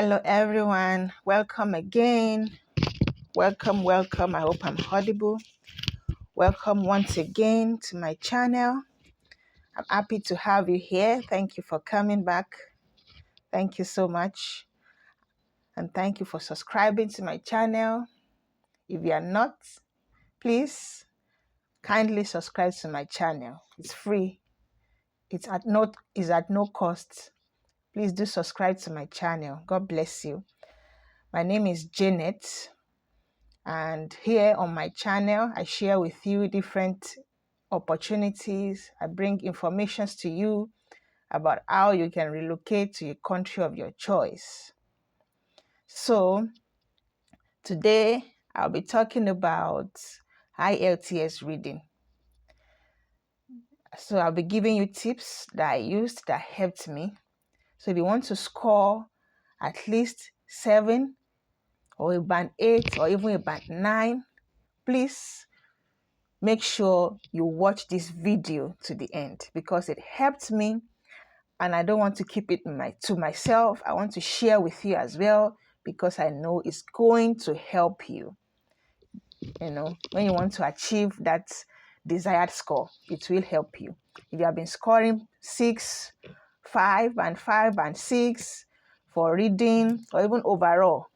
Hello everyone, welcome again. Welcome. I hope I'm audible. Welcome once again to my channel. I'm happy to have you here. Thank you for coming back. Thank you so much. And thank you for subscribing to my channel. If you are not, please kindly subscribe to my channel. It's free. It's at no cost. Please do subscribe to my channel. God bless you. My name is Janet. And here on my channel, I share with you different opportunities. I bring information to you about how you can relocate to a country of your choice. So today I'll be talking about IELTS reading. So I'll be giving you tips that I used that helped me. So if you want to score at least 7 or a band 8 or even a band 9, please make sure you watch this video to the end because it helped me and I don't want to keep it to myself. I want to share with you as well because I know it's going to help you. When you want to achieve that desired score, it will help you. If you have been scoring 6, 5 and 6 for reading or even overall,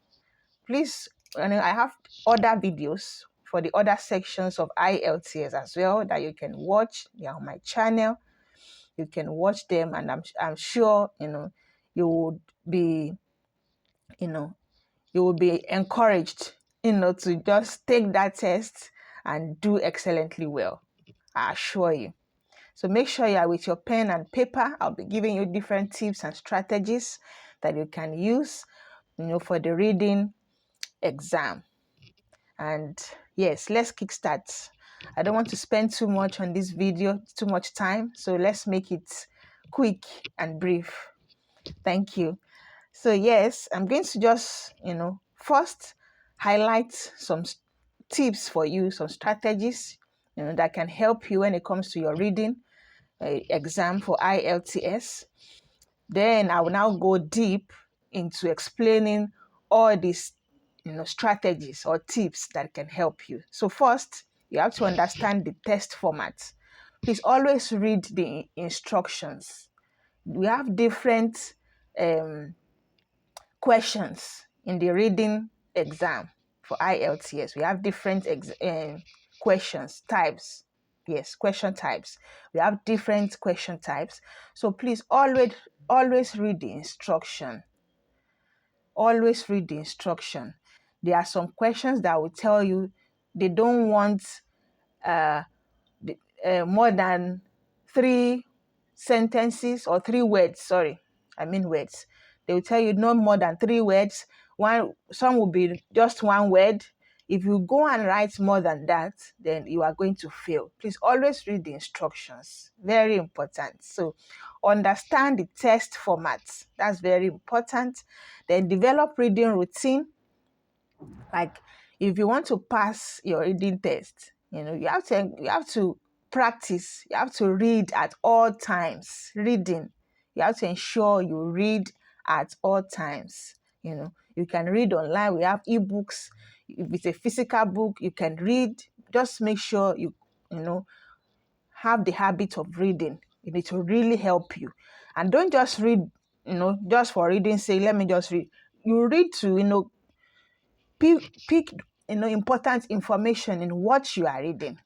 please, I have other videos for the other sections of IELTS as well that you can watch. They are on my channel. You can watch them, and I'm sure you would be encouraged to just take that test and do excellently well. I assure you. So make sure you are with your pen and paper. I'll be giving you different tips and strategies that you can use for the reading exam. And yes, let's kickstart. I don't want to spend too much on this video, too much time. So let's make it quick and brief. Thank you. So yes, I'm going to just, first highlight some tips for you, some strategies, that can help you when it comes to your reading exam for IELTS. Then I will now go deep into explaining all these strategies or tips that can help you. So first, you have to understand the test format. Please always read the instructions. We have different questions in the reading exam for IELTS. We have different questions types. Yes, question types. We have different question types. So please always read the instruction. Always read the instruction. There are some questions that will tell you they don't want more than 3 sentences or 3 words. Sorry, I mean words. They will tell you no more than 3 words. Some will be just 1 word. If you go and write more than that, then you are going to fail. Please always read the instructions. Very important. So understand the test format. That's very important. Then develop reading routine. Like if you want to pass your reading test, you have to practice. You have to read at all times. Reading. You have to ensure you read at all times. You can read online. We have ebooks. If it's a physical book, you can read. Just make sure you have the habit of reading. It will really help you. And don't just read, just for reading's sake. Let me just read. You read to, pick important information in what you are reading.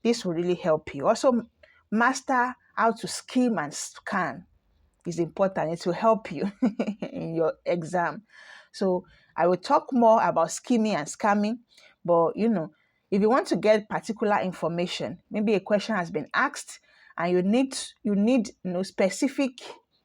This will really help you. Also, master how to skim and scan is important. It will help you in your exam. So I will talk more about skimming and scamming, but if you want to get particular information, maybe a question has been asked and you need specific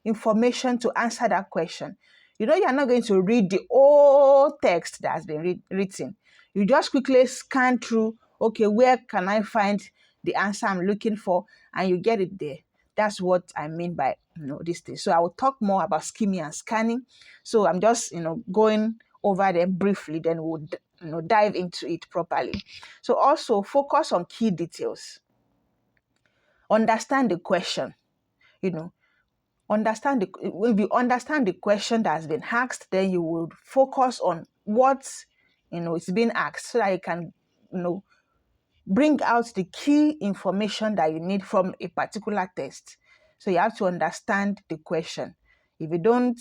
information to answer that question. You're not going to read the whole text that has been written. You just quickly scan through, okay, where can I find the answer I'm looking for? And you get it there. That's what I mean by this thing. So I will talk more about skimming and scanning. So I'm just going over them briefly, then we'll dive into it properly. So also focus on key details. Understand the question. understand if you understand the question that has been asked, then you will focus on what is being asked, so that you can bring out the key information that you need from a particular test. So you have to understand the question. If you don't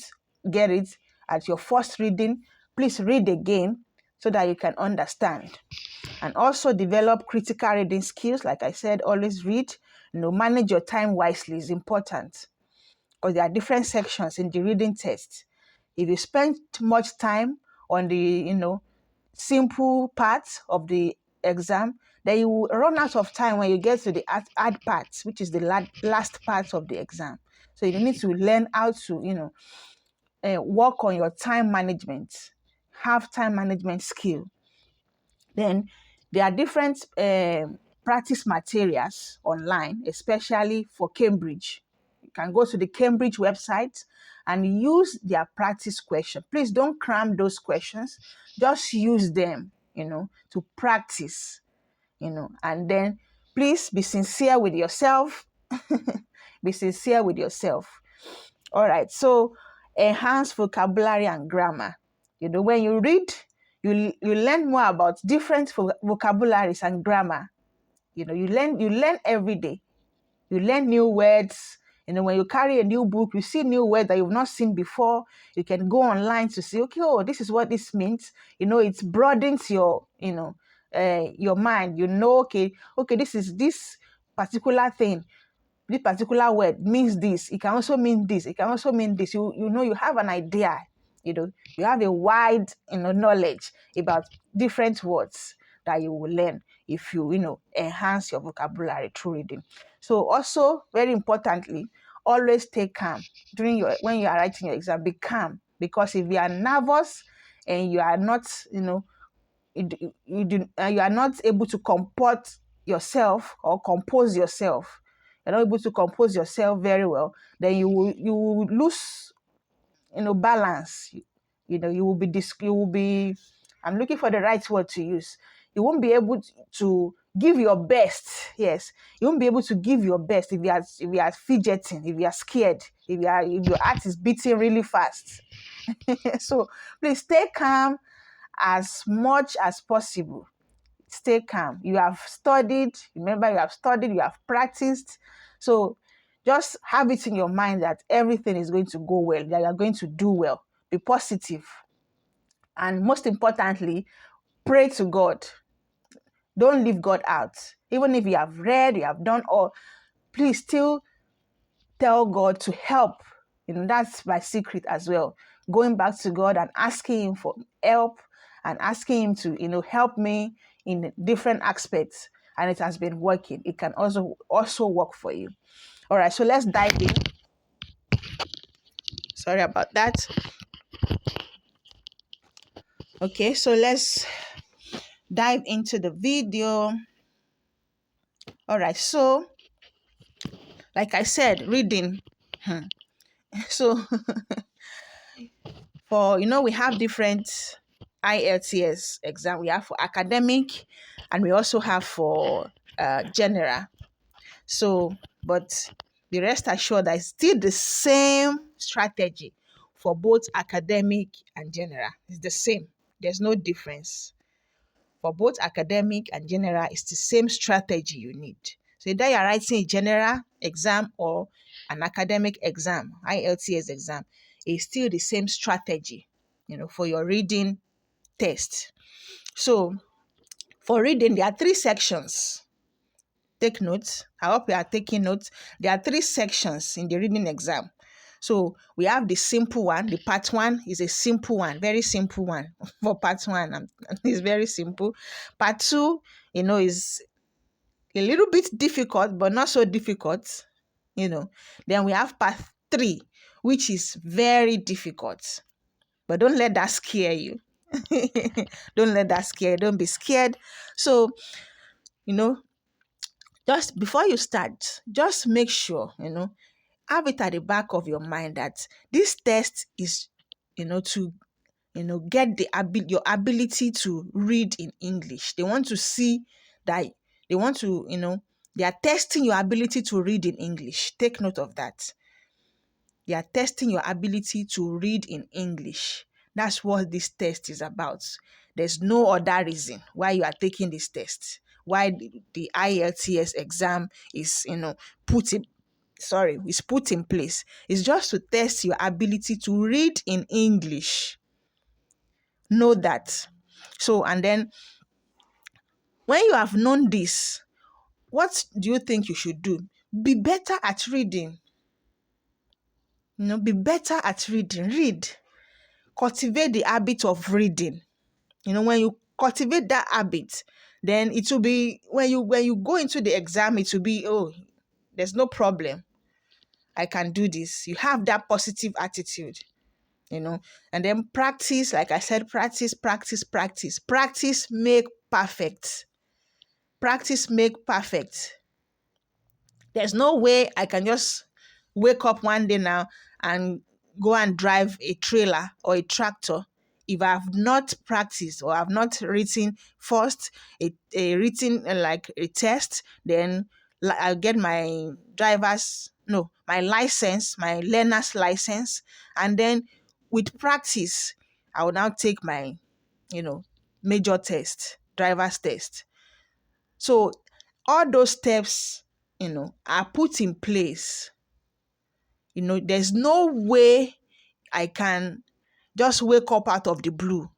get it at your first reading, please read again so that you can understand. And also develop critical reading skills. Like I said, always read. Manage your time wisely is important, because there are different sections in the reading test. If you spend too much time on the simple parts of the exam, then you will run out of time when you get to the hard parts, which is the last part of the exam. So you need to learn how to work on your time management, have time management skill. Then there are different practice materials online, especially for Cambridge. You can go to the Cambridge website and use their practice question. Please don't cram those questions. Just use them, to practice, and then please be sincere with yourself. Be sincere with yourself. All right. So enhance vocabulary and grammar. When you read, you learn more about different vocabularies and grammar. You learn every day. You learn new words. When you carry a new book, you see new words that you've not seen before. You can go online to see, okay, oh, this is what this means. It broadens your mind. Okay, this particular thing, this particular word means this. It can also mean this. It can also mean this. You have an idea. You have a wide knowledge about different words that you will learn if you enhance your vocabulary through reading. So also, very importantly, always stay calm when you are writing your exam. Be calm, because if you are nervous and you are not you are not able to comport yourself or compose yourself, you're not able to compose yourself very well, then you will lose balance. You will be I'm looking for the right word to use. You won't be able to give your best. Yes, you won't be able to give your best if you are fidgeting, if you are scared, if your heart is beating really fast. So please stay calm as much as possible. Stay calm. You have studied. Remember, you have studied, you have practiced. So just have it in your mind that everything is going to go well, that you are going to do well. Be positive. And most importantly, pray to God. Don't leave God out. Even if you have read, you have done all, please still tell God to help. That's my secret as well. Going back to God and asking Him for help and asking Him to, help me in different aspects. And it has been working. It can also work for you. All right, so let's dive in. Sorry about that. Okay, so let's dive into the video. All right, so like I said, reading. So we have different IELTS exam. We have for academic, and we also have for general. So, but be rest assured that it's still the same strategy for both academic and general. It's the same. There's no difference. For both academic and general, it's the same strategy you need. So either you're writing a general exam or an academic exam, IELTS exam, it's still the same strategy, for your reading test. So for reading, there are 3 sections. Take notes. I hope you are taking notes. There are 3 sections in the reading exam. So we have the simple one. The part 1 is a simple one, very simple one. For part 1, it's very simple. Part 2, is a little bit difficult, but not so difficult. Then we have part 3, which is very difficult. But don't let that scare you. Don't let that scare you. Don't be scared. So, just before you start, just make sure, have it at the back of your mind that this test is, to, get your ability to read in English. They want to see that they are testing your ability to read in English. Take note of that. They are testing your ability to read in English. That's what this test is about. There's no other reason why you are taking this test, why the IELTS exam is, is put in place. It's just to test your ability to read in English. Know that. So, and then when you have known this, what do you think you should do? Be better at reading. Be better at reading. Read. Cultivate the habit of reading. When you cultivate that habit, then it will be, when you go into the exam, it will be, oh, there's no problem. I can do this. You have that positive attitude, and then practice, like I said, practice. Practice make perfect. Practice make perfect. There's no way I can just wake up one day now and go and drive a trailer or a tractor if I have not practiced or have not written first a written like a test. Then I'll get my my license, my learner's license, and then with practice I will now take my major test, driver's test. So all those steps are put in place. There's no way I can just wake up out of the blue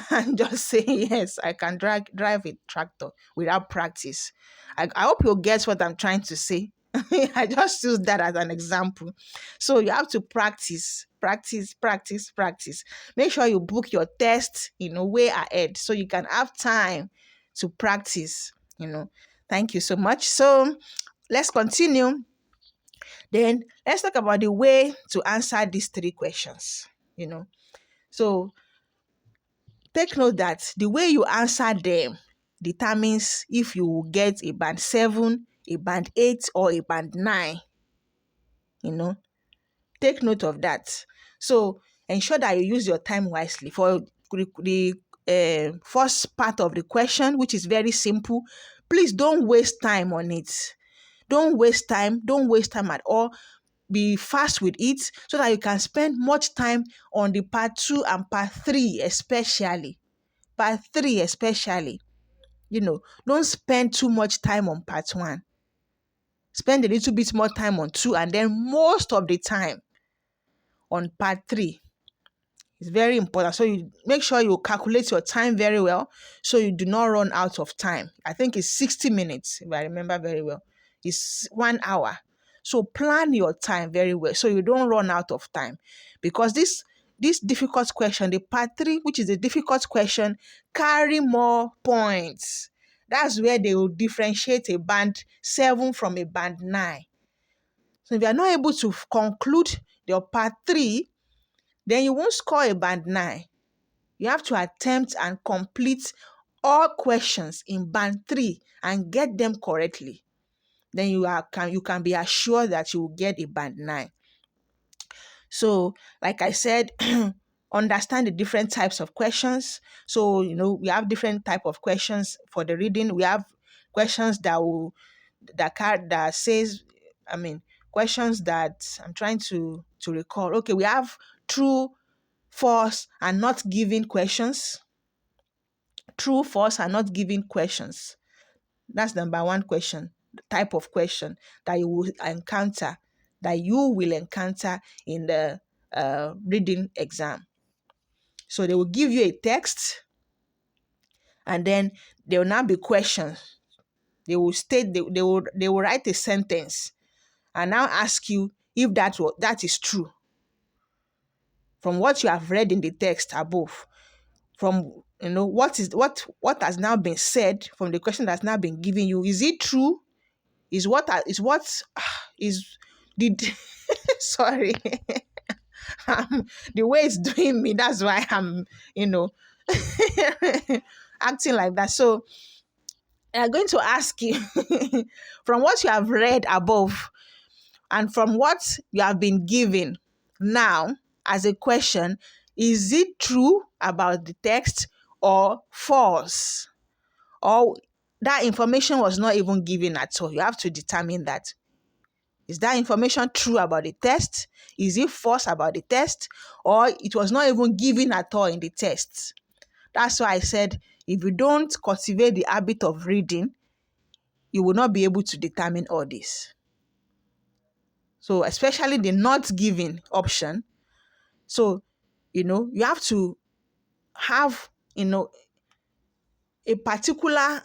and just say, yes, I can drive a tractor without practice. I hope you'll guess what I'm trying to say. I just use that as an example. So you have to practice. Make sure you book your test, way ahead so you can have time to practice. Thank you so much. So let's continue. Then let's talk about the way to answer these three questions. So take note that the way you answer them determines if you will get a band 7, a band 8, or a band 9. Take note of that. So ensure that you use your time wisely. For the first part of the question, which is very simple, please don't waste time on it. Don't waste time at all. Be fast with it so that you can spend much time on the part 2 and part 3 especially. Part 3 especially. Don't spend too much time on part 1. Spend a little bit more time on 2 and then most of the time on part 3. It's very important. So you make sure you calculate your time very well so you do not run out of time. I think it's 60 minutes, if I remember very well. It's 1 hour. So plan your time very well so you don't run out of time. Because this difficult question, the part 3, which is a difficult question, carry more points. That's where they will differentiate a band 7 from a band 9. So if you are not able to conclude your part 3, then you won't score a band 9. You have to attempt and complete all questions in band 3 and get them correctly. Then you can be assured that you will get a band 9. So, like I said, understand the different types of questions. So, we have different type of questions for the reading. We have questions questions that I'm trying to recall. Okay, we have true, false, and not given questions. True, false, and not given questions. That's number 1 question, the type of question that you will encounter in the reading exam. So they will give you a text, and then there will now be questions. They will write a sentence and now ask you if that is true from what you have read in the text above. From what has now been said, from the question that's now been given you, is it true? Sorry. The way it's doing me, that's why I'm acting like that. So I'm going to ask you from what you have read above and from what you have been given now as a question, is it true about the text or false? Or that information was not even given at all? You have to determine that. Is that information true about the test? Is it false about the test? Or it was not even given at all in the test? That's why I said, if you don't cultivate the habit of reading, you will not be able to determine all this. So especially the not giving option. So, you have to have, a particular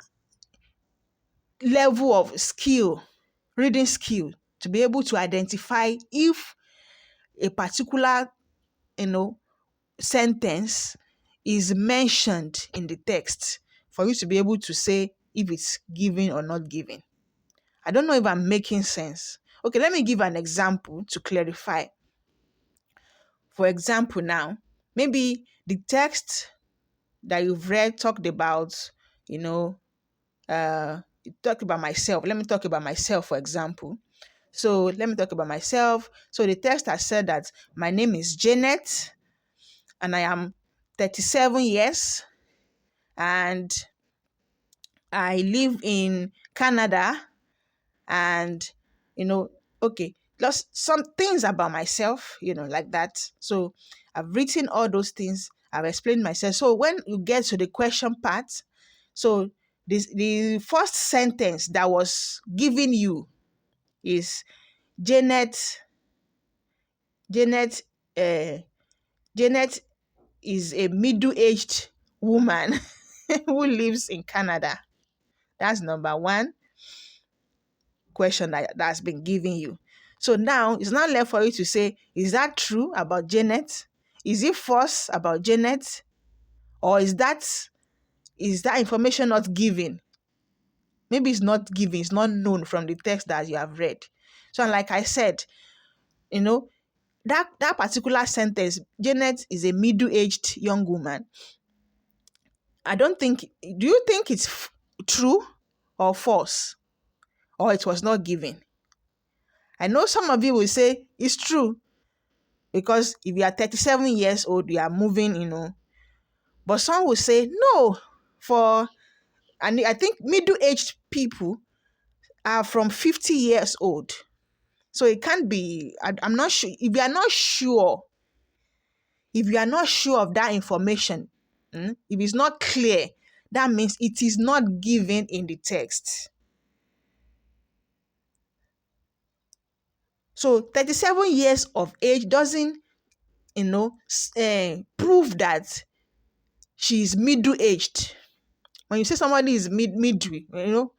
level of skill, reading skill, to be able to identify if a particular, sentence is mentioned in the text, for you to be able to say if it's given or not given. I don't know if I'm making sense. Okay, let me give an example to clarify. For example, now, maybe the text that you've read talked about, talk about myself. Let me talk about myself, for example. So let me talk about myself. So the text has said that my name is Janet and I am 37 years and I live in Canada and, okay, just some things about myself, like that. So I've written all those things. I've explained myself. So when you get to the question part, so the first sentence that was given you is Janet. Janet. Janet is a middle-aged woman who lives in Canada. That's number one question that's been given you. So now it's not left for you to say, is that true about Janet? Is it false about Janet? Or is that information not given? Maybe it's not given, it's not known from the text that you have read. So like I said, that particular sentence, Janet is a middle-aged young woman. Do you think it's true or false? Or it was not given? I know some of you will say it's true because if you are 37 years old, you are moving. But some will say no. And I think middle-aged people are from 50 years old. So it can't be, I'm not sure. If you are not sure of that information, if it's not clear, that means it is not given in the text. So 37 years of age doesn't, prove that she's middle-aged. When you say somebody is middle,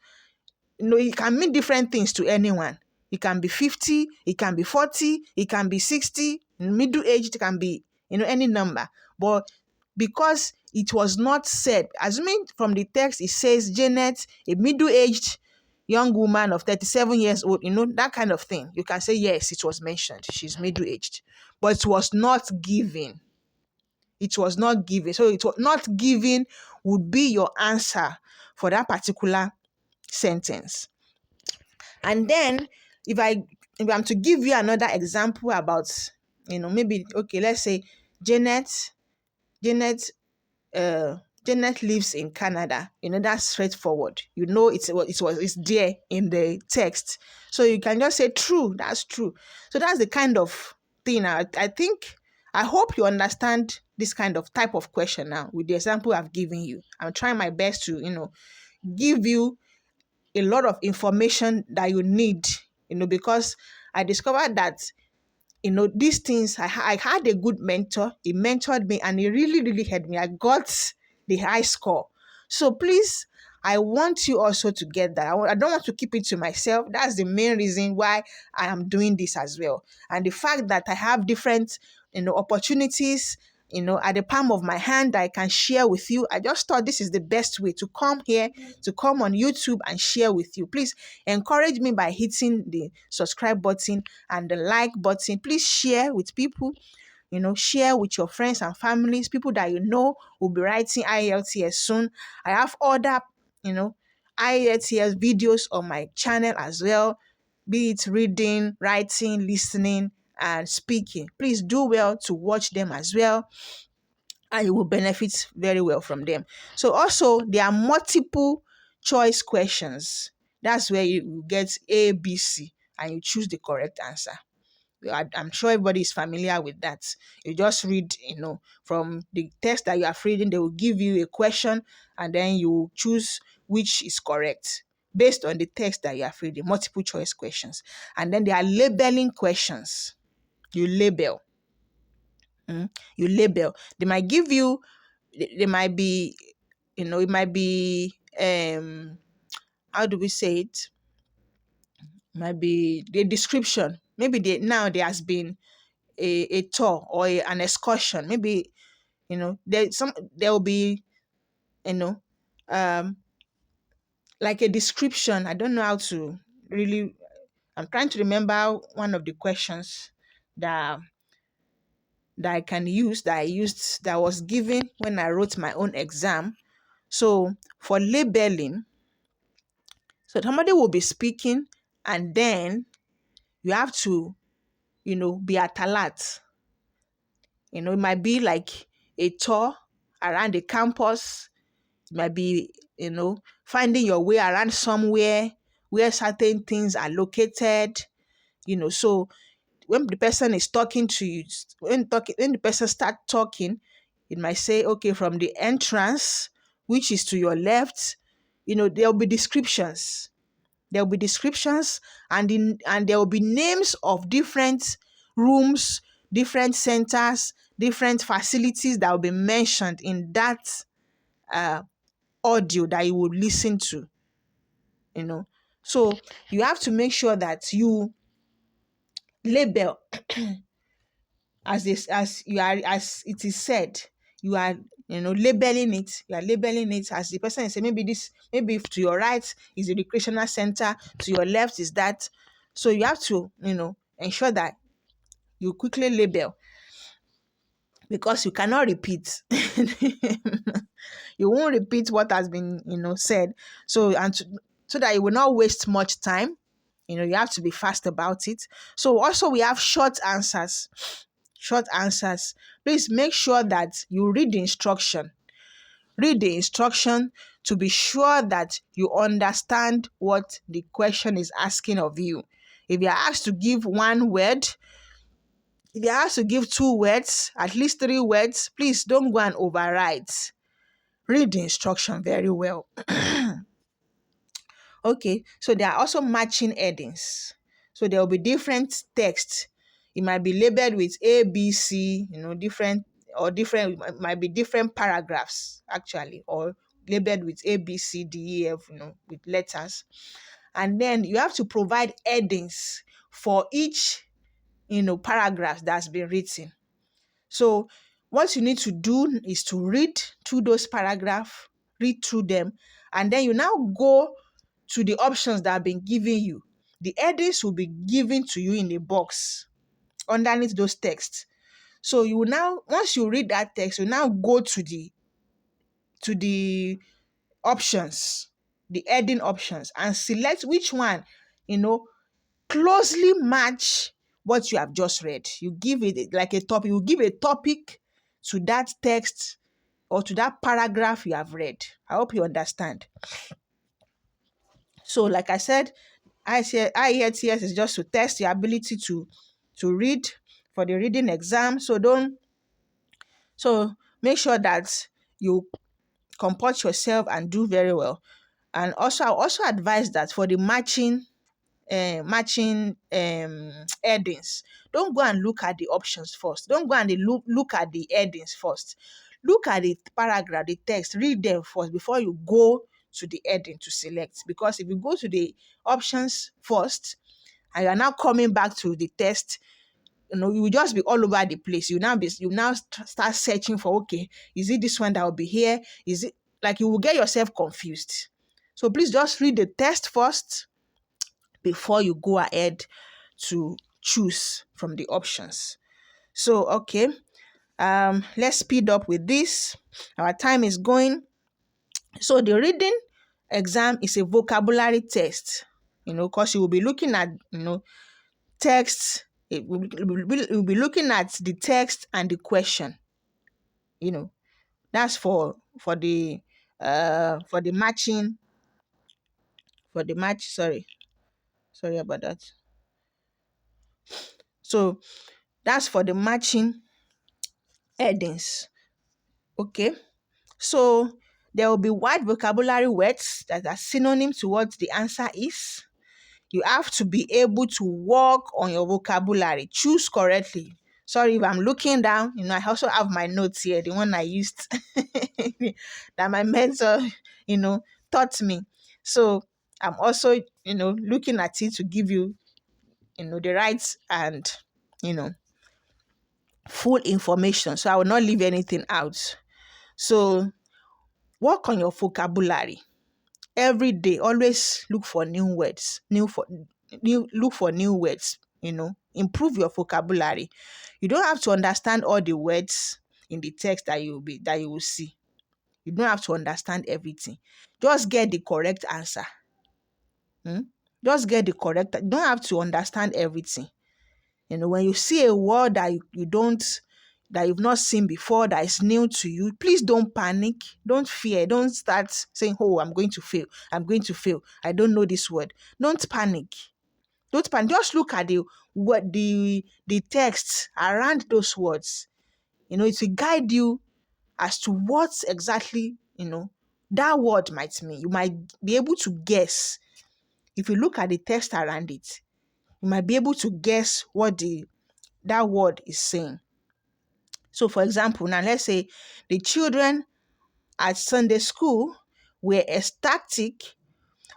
it can mean different things to anyone. It can be 50, it can be 40, it can be 60. Middle-aged can be, any number. But because it was not said, assuming from the text it says Janet, a middle-aged young woman of 37 years old, that kind of thing, you can say, yes, it was mentioned. She's middle-aged. But it was not given. It was not given. So it was not given would be your answer for that particular sentence. And then if I'm to give you another example about, maybe, okay, let's say Janet lives in Canada. That's straightforward. It's there in the text. So you can just say true. That's true. So that's the kind of thing. I hope you understand this kind of type of question now with the example I've given you. I'm trying my best to, give you a lot of information that you need, because I discovered that these things, I had a good mentor. He mentored me and he really, really helped me. I got the high score. So please, I want you also to get that. I don't want to keep it to myself. That's the main reason why I am doing this as well. And the fact that I have different, opportunities, at the palm of my hand that I can share with you. I just thought this is the best way to come here, to come on YouTube and share with you. Please encourage me by hitting the subscribe button and the like button. Please share with people, share with your friends and families, people that will be writing IELTS soon. I have other, IELTS videos on my channel as well, be it reading, writing, listening, and speaking. Please do well to watch them as well, and you will benefit very well from them. So also there are multiple choice questions. That's where you get A, B, C, and you choose the correct answer. I'm sure everybody is familiar with that. You just read, from the text that you are reading, they will give you a question and then you choose which is correct based on the text that you are reading, multiple choice questions. And then there are labeling questions. You label. You label. They might give you, they might be, it might be, how do we say it? Might be the description. Maybe now there has been a tour or an excursion. Maybe there will be, you know um like a description. I don't know how to really. I'm trying to remember one of the questions that I can use, that I used, that was given when I wrote my own exam. So for labeling, so somebody will be speaking, and then you have to, be at alert. It might be like a tour around the campus. It might be, finding your way around somewhere where certain things are located. So when the person is talking to you, when the person start talking, it might say, okay, from the entrance, which is to your left, there'll be descriptions. There'll be descriptions, and there will be names of different rooms, different centers, different facilities that will be mentioned in that uh, audio that you would listen to. So you have to make sure that you label as it is said. You are, labeling it. You are labeling it as the person is saying. Maybe if to your right is the recreational center, to your left is that. So you have to, ensure that you quickly label, because you cannot repeat. You won't repeat what has been, said. So, so that you will not waste much time. You have to be fast about it. So also we have short answers. Short answers. Please make sure that you read the instruction. Read the instruction to be sure that you understand what the question is asking of you. If you're asked to give one word, if you're asked to give two words, at least three words, please don't go and overwrite. Read the instruction very well. Okay, so there are also matching headings. So there will be different text. It might be labeled with A, B, C, different, it might be different paragraphs actually, or labeled with A, B, C, D, E, F, with letters. And then you have to provide headings for each, paragraph that's been written. So what you need to do is to read through those paragraphs, read through them, and then you now go to the options that have been given you. The headings will be given to you in a box underneath those texts. So you will now, once you read that text, you now go to the options, the heading options, and select which one, closely match what you have just read. You give it like a topic. You give a topic to that text or to that paragraph you have read. I hope you understand. So, like I said, IELTS is just to test your ability to read for the reading exam. So make sure that you comport yourself and do very well. And also, I also advise that for the matching headings, don't go and look at the options first. Don't go and look at the headings first. Look at the paragraph, the text, read them first before you go to the heading to select. Because if you go to the options first and you are now coming back to the text, you will just be all over the place. Start searching for, okay, is it this one that will be here? Is it, like, you will get yourself confused. So please just read the text first before you go ahead to choose from the options. So, okay, let's speed up with this. Our time is going. So the reading exam is a vocabulary test, because you will be looking at, text. We'll be looking at the text and the question. That's for the matching, for the match. Sorry about that. So that's for the matching headings. Okay. So there will be wide vocabulary words that are synonym to what the answer is. You have to be able to work on your vocabulary. Choose correctly. Sorry if I'm looking down. I also have my notes here, the one I used that my mentor, taught me. So I'm also, looking at it to give you, the right and, you know, full information. So I will not leave anything out. So work on your vocabulary every day. Always look for new words, look for new words, improve your vocabulary. You don't have to understand all the words in the text that you will see. You don't have to understand everything. Just get the correct answer. Just get the correct. You don't have to understand everything. When you see a word that you don't, that you've not seen before, that is new to you, please don't panic. Don't fear. Don't start saying, oh, I'm going to fail. I'm going to fail. I don't know this word. Don't panic. Don't panic. Just look at the text around those words. It will guide you as to what exactly, that word might mean. You might be able to guess. If you look at the text around it, you might be able to guess what that word is saying. So, for example, now let's say the children at Sunday school were ecstatic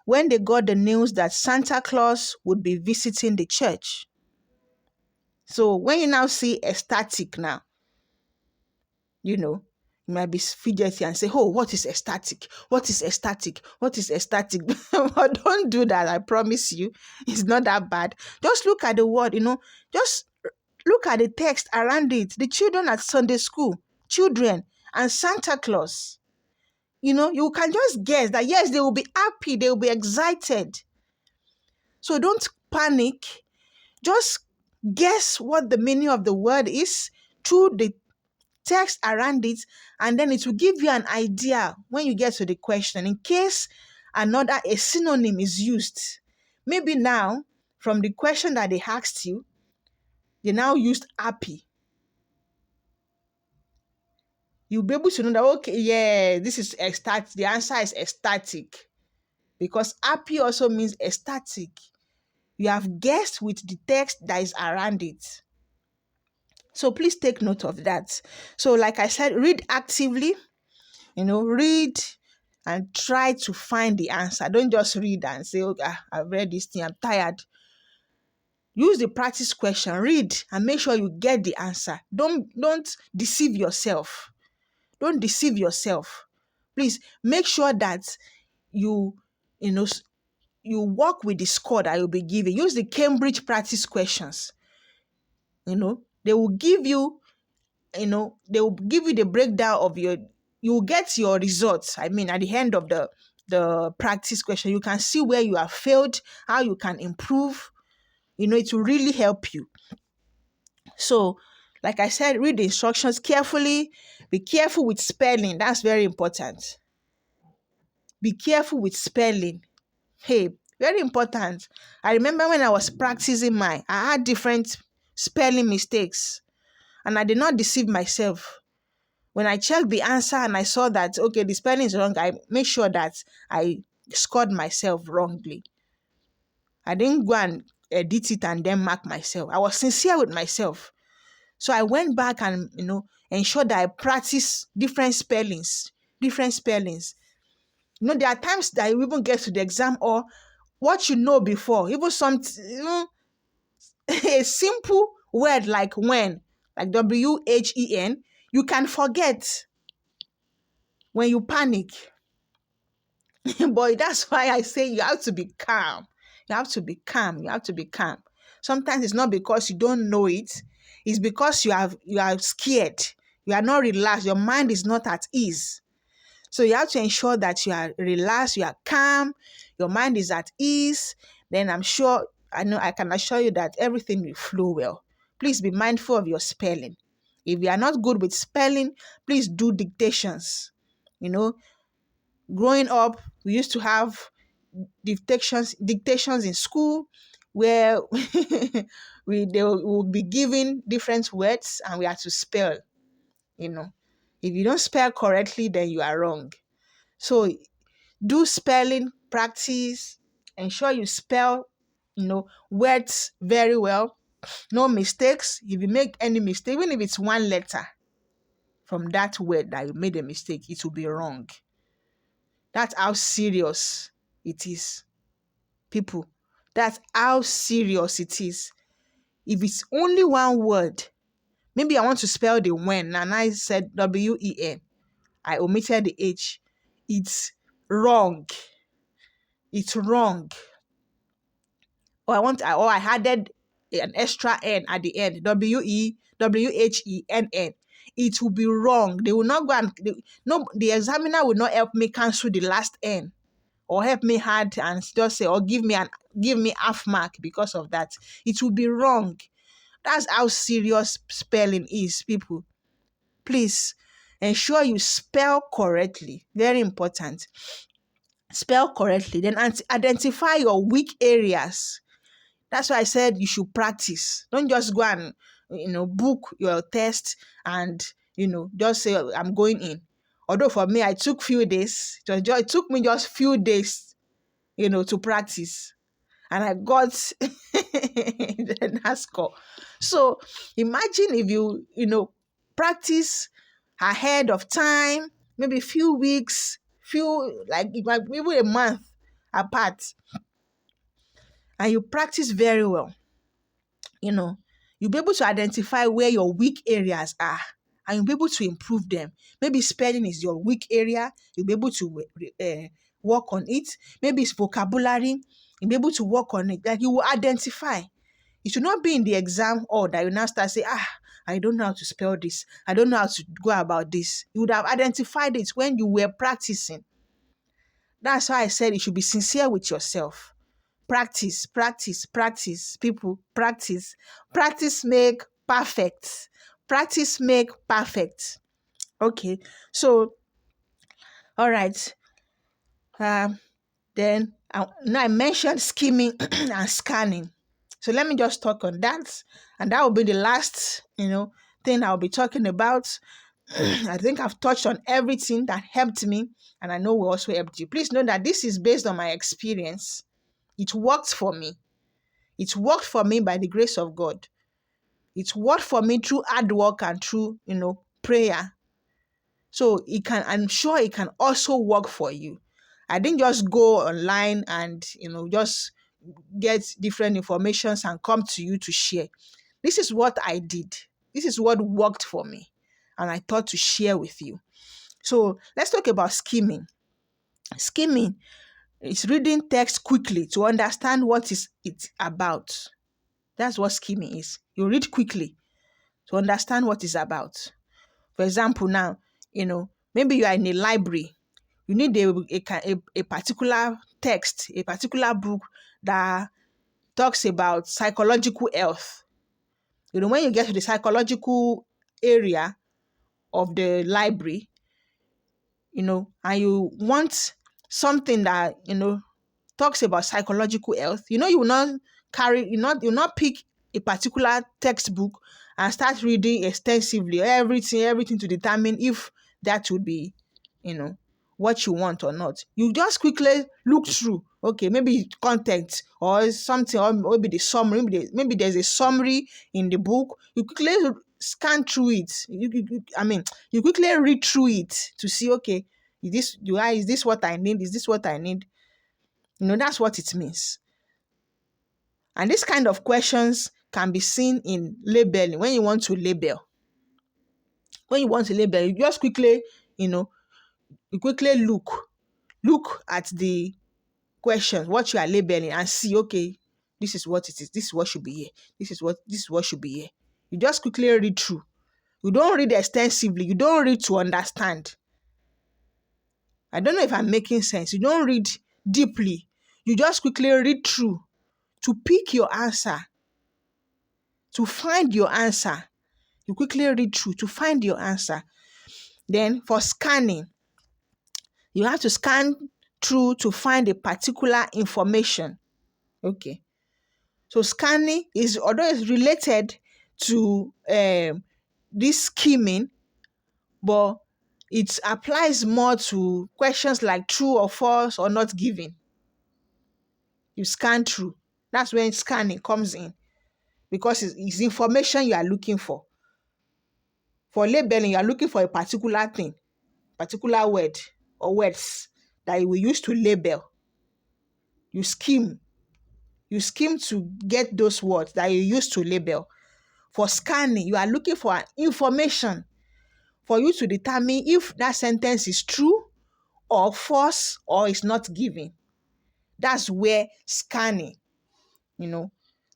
when they got the news that Santa Claus would be visiting the church. So, when you now see ecstatic now, you might be fidgety and say, oh, what is ecstatic? What is ecstatic? What is ecstatic? But don't do that. I promise you, it's not that bad. Just look at the word, just look at the text around it. The children at Sunday school, children, and Santa Claus. You can just guess that, yes, they will be happy, they will be excited. So don't panic. Just guess what the meaning of the word is through the text around it, and then it will give you an idea when you get to the question. In case a synonym is used, maybe now from the question that they asked you, they now used happy. You'll be able to know that, okay, yeah, this is ecstatic. The answer is ecstatic, because happy also means ecstatic. You have guessed with the text that is around it. So please take note of that. So like I said, read actively, read and try to find the answer. Don't just read and say, okay, I've read this thing, I'm tired. Use the practice question, read and make sure you get the answer. Don't deceive yourself. Don't deceive yourself. Please make sure that you work with the score that you'll be given. Use the Cambridge practice questions. They will give you, the breakdown of you will get your results. I mean, at the end of the practice question, you can see where you have failed, how you can improve. It will really help you. So, like I said, read the instructions carefully. Be careful with spelling. That's very important. Be careful with spelling. Hey, very important. I remember when I was practicing I had different spelling mistakes, and I did not deceive myself. When I checked the answer and I saw that, okay, the spelling is wrong, I made sure that I scored myself wrongly. I didn't go and edit it and then mark myself. I was sincere with myself. So I went back and, ensured that I practice different spellings. There are times that you even get to the exam, or what before, even a simple word like when, like WHEN, you can forget when you panic. But that's why I say you have to be calm. You have to be calm. Sometimes it's not because you don't know it. It's because you are scared. You are not relaxed. Your mind is not at ease. So you have to ensure that you are relaxed, you are calm, your mind is at ease. Then I can assure you that everything will flow well. Please be mindful of your spelling. If you are not good with spelling, please do dictations. Growing up, we used to have dictations in school where they will be given different words and we have to spell, If you don't spell correctly, then you are wrong. So do spelling practice. Ensure you spell, words very well. No mistakes. If you make any mistake, even if it's one letter from that word that you made a mistake, it will be wrong. That's how serious it is, people. That's how serious it is. If it's only one word, maybe I want to spell the when and I said WEN. I omitted the H. It's wrong. It's wrong. Or I added an extra N at the end. WEWHENN. It will be wrong. They will not go and the examiner will not help me cancel the last N or help me add and just say or give me half mark because of that. It will be wrong. That's how serious spelling is, people. Please ensure you spell correctly. Very important. Spell correctly. Then identify your weak areas. That's why I said you should practice. Don't just go and, book your test and, just say, I'm going in. Although for me, I took few days. It took me just few days, to practice. And I got that score. So imagine if you, practice ahead of time, maybe few weeks, even a month apart, and you practice very well, you'll be able to identify where your weak areas are and you'll be able to improve them. Maybe spelling is your weak area. You'll be able to work on it. Maybe it's vocabulary. You'll be able to work on it. Like you will identify. It should not be in the exam hall that you now start saying, I don't know how to spell this. I don't know how to go about this. You would have identified it when you were practicing. That's why I said you should be sincere with yourself. Practice, practice, practice. People, practice. Practice make perfect. Practice make perfect. Okay, so, all right. Then now I mentioned skimming and scanning. So let me just talk on that. And that will be the last, thing I'll be talking about. I think I've touched on everything that helped me. And I know will also helped you. Please know that this is based on my experience. It worked for me. It worked for me by the grace of God. It worked for me through hard work and through, prayer. So I'm sure it can also work for you. I didn't just go online and, just get different informations and come to you to share. This is what I did. This is what worked for me. And I thought to share with you. So let's talk about skimming. Skimming is reading text quickly to understand what is it about. That's what skimming is. You read quickly to understand what it's about. For example, now, maybe you are in a library. You need a particular text, a particular book that talks about psychological health. When you get to the psychological area of the library, and you want something that, talks about psychological health, you will not pick a particular textbook and start reading extensively everything to determine if that would be, what you want or not. You just quickly look through, okay, maybe content or something, or maybe the summary, maybe there's a summary in the book. You quickly scan through it. You quickly read through it to see, okay, is this what I need? Is this what I need? That's what it means. And this kind of questions can be seen in labeling. When you want to label, you just quickly, look at the questions, what you are labeling, and see, okay, this is what it is. This is what should be here. This is what should be here. You just quickly read through. You don't read extensively. You don't read to understand. I don't know if I'm making sense. You don't read deeply. You just quickly read through to pick your answer, to find your answer. You quickly read through to find your answer. Then for scanning, you have to scan through to find a particular information. Okay. So scanning is, although it's related to this scheming, but it applies more to questions like true or false or not given. You scan through. That's when scanning comes in, because it's information you are looking for. For labeling, you are looking for a particular thing, particular word or words that you will use to label. You skim. You skim to get those words that you use to label. For scanning, you are looking for information for you to determine if that sentence is true or false or is not given. That's where scanning,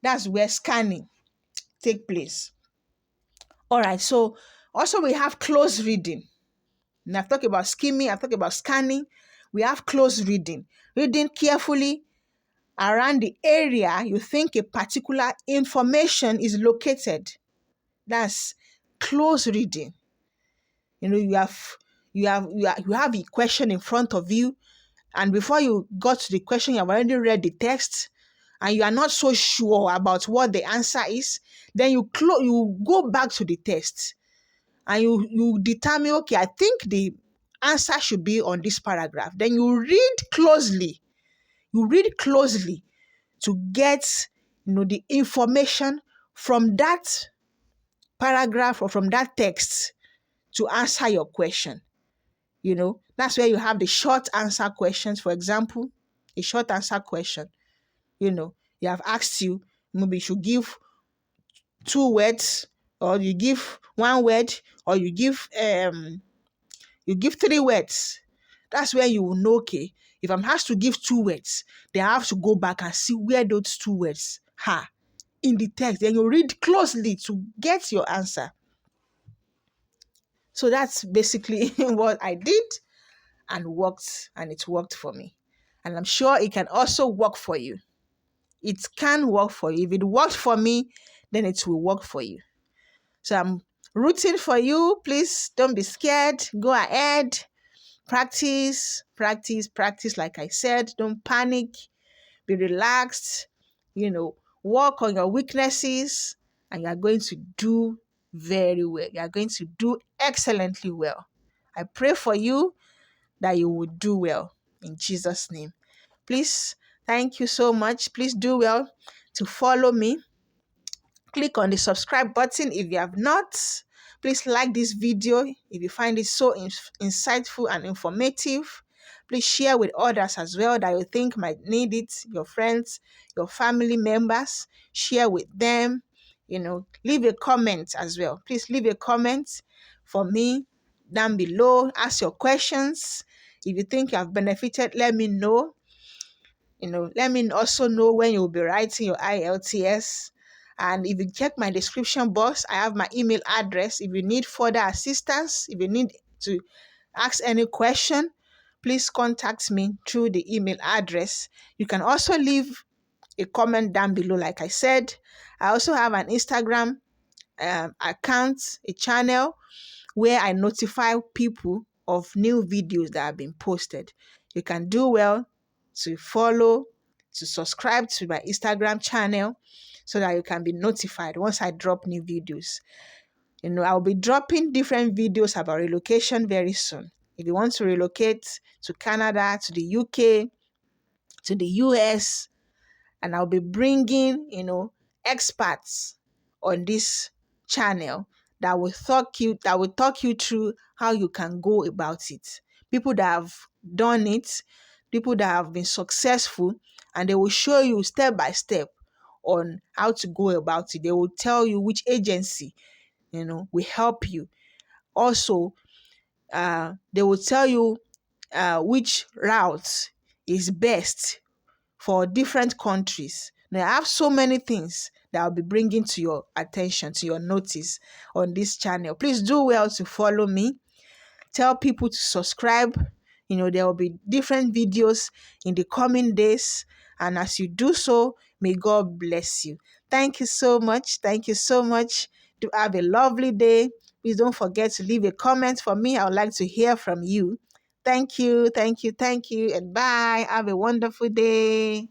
that's where scanning take place. All right, so also we have close reading. And I've talked about skimming, I've talked about scanning. We have close reading. Reading carefully around the area you think a particular information is located. That's close reading. You have a question in front of you, and before you got to the question, you have already read the text, and you are not so sure about what the answer is. Then you go back to the text, and you determine, okay, I think the answer should be on this paragraph. Then you read closely. You read closely to get the information from that paragraph or from that text to answer your question. That's where you have the short answer questions. For example, a short answer question, you have asked you, maybe you should give 2 words, or you give 1 word, or you give 3 words. That's where you will know, okay, if I'm asked to give 2 words, then I have to go back and see where those 2 words are in the text. Then you read closely to get your answer. So that's basically what I did, and it worked for me. And I'm sure it can also work for you. It can work for you. If it worked for me, then it will work for you. So I'm rooting for you. Please don't be scared. Go ahead. Practice, practice, practice. Like I said, don't panic. Be relaxed. Work on your weaknesses, and you are going to do very well. You are going to do excellently well. I pray for you that you will do well in Jesus' name. Please, thank you so much. Please do well to follow me. Click on the subscribe button if you have not. Please like this video if you find it so insightful and informative. Please share with others as well that you think might need it. Your friends, your family members, share with them. Leave a comment as well. Please leave a comment for me down below. Ask your questions. If you think you have benefited, let me know. Let me also know when you'll be writing your IELTS. And if you check my description box, I have my email address. If you need further assistance, if you need to ask any question, please contact me through the email address. You can also leave a comment down below, like I said. I also have an Instagram account, a channel where I notify people of new videos that have been posted. You can do well to follow, to subscribe to my Instagram channel so that you can be notified once I drop new videos. I'll be dropping different videos about relocation very soon. If you want to relocate to Canada, to the UK, to the US, and I'll be bringing, experts on this channel that will talk you through how you can go about it. People that have done it, people that have been successful, and they will show you step by step on how to go about it. They will tell you which agency, will help you. Also, they will tell you which route is best for different countries. Now, I have so many things that I'll be bringing to your attention, to your notice on this channel. Please do well to follow me. Tell people to subscribe. There will be different videos in the coming days. And as you do so, may God bless you. Thank you so much. Thank you so much. Do have a lovely day. Please don't forget to leave a comment for me. I would like to hear from you. Thank you, thank you, thank you, and bye. Have a wonderful day.